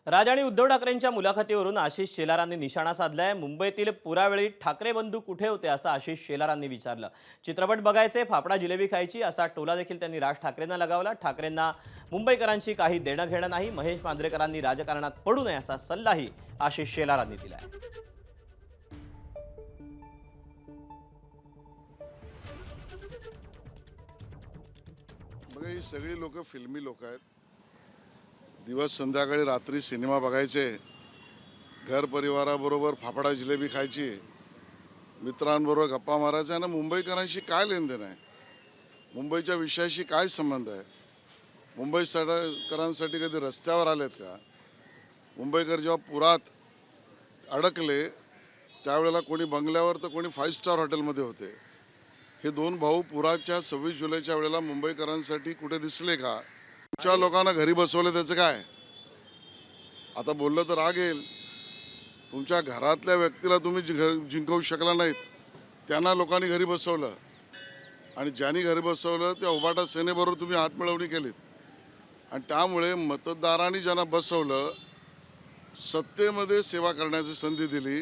राज आणि उद्धव ठाकरेंच्या मुलाखतीवरून आशिष शेलारांनी निशाणा साधलाय। मुंबईतील पुरावेळी ठाकरे बंधू कुठे होते असं आशिष शेलारांनी विचारलं। चित्रपट बघायचे, फाफडा जिलेबी खायची असा टोला देखील त्यांनी राज ठाकरेंना लगावला। ठाकरेंना मुंबईकरांची काही देणं घेणं नाही, महेश मांजरेकरांनी राजकारणात पडू नये असा सल्लाही आशिष शेलारांनी दिलाय। बघा, ही सगळी लोक फिल्मी लोक आहेत। दिवस संध्याकाळी रात्री सिनेमा बघायचे, घर परिवाराबरोबर फाफडा जिलेबी खायची, मित्रांबरोबर गप्पा मारायच्या आणि मुंबईकरांशी काय लेनदेन आहे, मुंबईच्या विषयाशी काय संबंध आहे, मुंबईकरांसाठी कधी रस्त्यावर आलेत का? मुंबईकर जेव्हा पुरात अडकले त्यावेळेला कोणी बंगल्यावर तर कोणी 5 स्टार हॉटेलमध्ये होते। हे दोन भाऊ पुराच्या 26 जुलैच्या वेळेला मुंबईकरांसाठी कुठे दिसले का? तुमच्या लोकांना घरी बसवले त्याचं काय? आता बोललं तर राग येईल। तुमच्या घरातल्या व्यक्तीला तुम्ही जिंकवू शकला नाहीत, त्यांना लोकांनी घरी बसवलं आणि ज्यांनी घरी बसवलं त्या उबाटा सेनेबरोबर तुम्ही हातमिळवणी केलीत आणि त्यामुळे मतदारांनी ज्यांना बसवलं, सत्तेमध्ये सेवा करण्याची संधी दिली,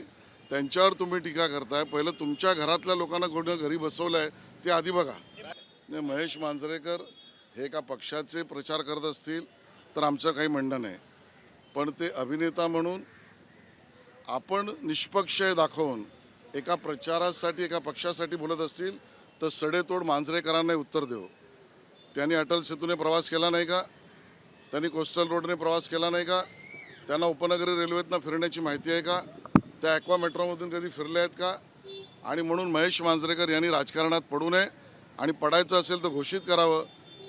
त्यांच्यावर तुम्ही टीका करताय। पहिलं तुमच्या घरातल्या लोकांना कोणी घरी बसवलंय ते आधी बघा। नाही, महेश मांजरेकर हे एका पक्षाचे प्रचार करत असतील तर आमचं काही म्हणणं नाही, पण ते अभिनेता म्हणून आपण निष्पक्ष दाखवून एका प्रचारासाठी एका पक्षासाठी बोलत असतील तर सडेतोड मांजरेकरांना उत्तर देऊ। त्यांनी अटल सेतूने प्रवास केला नाही का? त्यांनी कोस्टल रोडने प्रवास केला नाही का? त्यांना उपनगरी रेल्वेतनं फिरण्याची माहिती आहे का? त्या ॲक्वा मेट्रोमधून कधी फिरले आहेत का? आणि म्हणून महेश मांजरेकर यांनी राजकारणात पडू नये आणि पडायचं असेल तर घोषित करावं।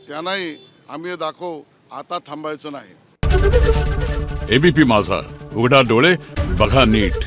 त्यांनाही आम्ही दाखवू, आता थांबायचं नाही। एबीपी माझा, उघडा डोळे बघा नीट।